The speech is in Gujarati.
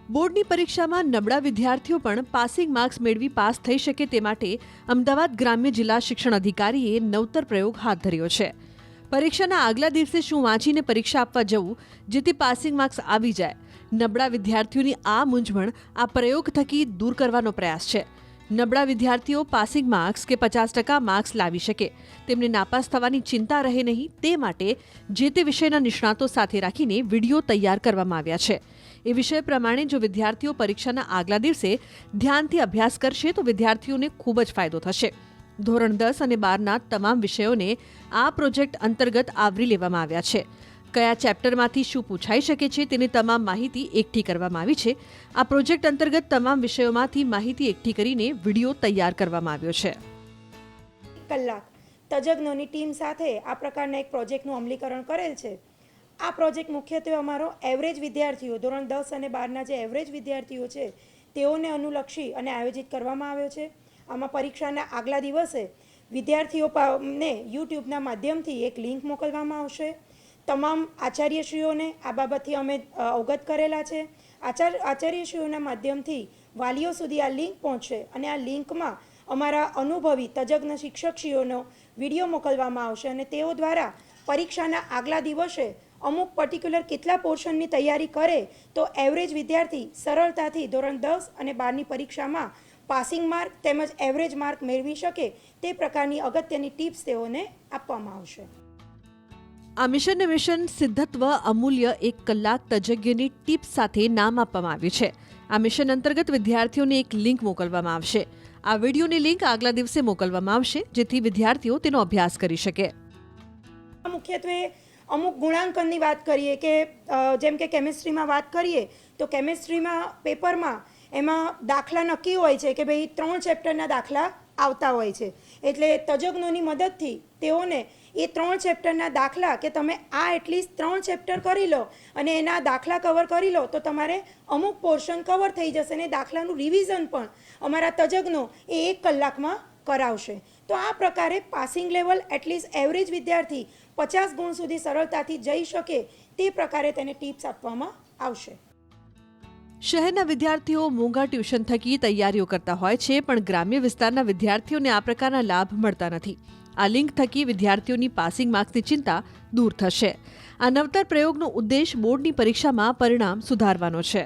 બોર્ડની પરીક્ષામાં નબળા વિદ્યાર્થીઓ પણ પાસિંગ માર્ક્સ મેળવી પાસ થઈ શકે તે માટે અમદાવાદ ગ્રામ્ય જિલ્લા શિક્ષણ અધિકારીએ નવતર પ્રયોગ હાથ ધર્યો છે। પરીક્ષાના આગલા દિવસે શું વાંચીને પરીક્ષા આપવા જવું જેથી પાસિંગ માર્ક્સ આવી જાય। નબળા વિદ્યાર્થીઓની આ મૂંઝવણ આ પ્રયોગ થકી દૂર કરવાનો પ્રયાસ છે। નબળા વિદ્યાર્થીઓ પાસિંગ માર્ક્સ કે 50% માર્ક્સ લાવી શકે, તેમને નાપાસ થવાની ચિંતા રહે નહીં તે માટે જે તે વિષયના નિષ્ણાતો સાથે રાખીને વિડીયો તૈયાર કરવામાં આવ્યા છે। એ વિષય પ્રમાણે જો વિદ્યાર્થીઓ પરીક્ષાના આગલા દિવસે ધ્યાનથી અભ્યાસ કરશે તો વિદ્યાર્થીઓને ખૂબ જ ફાયદો થશે। ધોરણ 10 અને 12ના તમામ વિષયોને આ પ્રોજેક્ટ અંતર્ગત આવરી લેવામાં આવ્યા છે। કયા ચેપ્ટરમાંથી શું પૂછાઈ શકે છે તેની તમામ માહિતી એકઠી કરવામાં આવી છે। આ પ્રોજેક્ટ અંતર્ગત તમામ વિષયોમાંથી માહિતી એકઠી કરીને વિડીયો તૈયાર કરવામાં આવ્યો છે। કલાક તજજ્ઞોની ટીમ સાથે આ પ્રકારના એક પ્રોજેક્ટનું અમલીકરણ કરેલ છે। આ પ્રોજેક્ટ મુખ્યત્વે અમારો એવરેજ વિદ્યાર્થીઓ ધોરણ 10 અને 12ના જે એવરેજ વિદ્યાર્થીઓ છે તેઓને અનુલક્ષી અને આયોજિત કરવામાં આવ્યો છે। આમાં પરીક્ષાના આગલા દિવસે વિદ્યાર્થીઓને યુટ્યુબના માધ્યમથી એક લિંક મોકલવામાં આવશે। તમામ આચાર્યશ્રીઓને આ બાબતથી અમે અવગત કરેલા છે। આચાર્યશ્રીઓના માધ્યમથી વાલીઓ સુધી આ લિંક પહોંચશે અને આ લિંકમાં અમારા અનુભવી તજજ્ઞ શિક્ષકશ્રીઓનો વિડીયો મોકલવામાં આવશે અને તેઓ દ્વારા પરીક્ષાના આગલા દિવસે અમુક પર્ટિક્યુલર કેટલા પોર્શનની તૈયારી કરે તો એવરેજ વિદ્યાર્થી સરળતાથી ધોરણ 10 અને 12ની પરીક્ષામાં પાસિંગ માર્ક તેમજ એવરેજ માર્ક મેળવી શકે તે પ્રકારની અગત્યની ટિપ્સ તેઓને આપવામાં આવશે। આ મિશન સિદ્ધત્વ અમૂલ્ય 1 કલાક તજજ્ઞની ટિપ્સ સાથે નામ આપવામાં આવ્યું છે। આ મિશન અંતર્ગત વિદ્યાર્થીઓને એક લિંક મોકલવામાં આવશે। આ વિડીયોની લિંક આગલા દિવસે મોકલવામાં આવશે જેથી વિદ્યાર્થીઓ તેનો અભ્યાસ કરી શકે। મુખ્યત્વે અમુક ગુણાંકનની વાત કરીએ કે જેમ કે કેમિસ્ટ્રીમાં વાત કરીએ તો કેમિસ્ટ્રીમાં પેપરમાં એમાં દાખલા નક્કી હોય છે કે ભાઈ 3 ચેપ્ટરના દાખલા આવતા હોય છે, એટલે તજજ્ઞોની મદદથી તેઓને એ 3 ચેપ્ટરના દાખલા કે તમે આ એટલીસ્ટ 3 ચેપ્ટર કરી લો અને એના દાખલા કવર કરી લો તો તમારે અમુક પોર્શન કવર થઈ જશે અને દાખલાનું રિવિઝન પણ અમારા તજજ્ઞો એ 1 કલાકમાં કરાવશે। તો આ પ્રકારે પાસિંગ લેવલ એટલીસ્ટ એવરેજ વિદ્યાર્થી 50 ગુણ સુધી સરળતાથી જઈ શકે તે પ્રકારે તેને ટિપ્સ આપવામાં આવશે। શહેરના વિદ્યાર્થીઓ મોંઘા ટ્યુશન થકી તૈયારીઓ કરતા હોય છે, પણ ગ્રામ્ય વિસ્તારના વિદ્યાર્થીઓને આ પ્રકારના લાભ મળતા નથી। આ લિંક થકી વિદ્યાર્થીઓની પાસિંગ માર્ક્સની ચિંતા દૂર થશે। આ નવતર પ્રયોગનો ઉદ્દેશ બોર્ડની પરીક્ષામાં પરિણામ સુધારવાનો છે।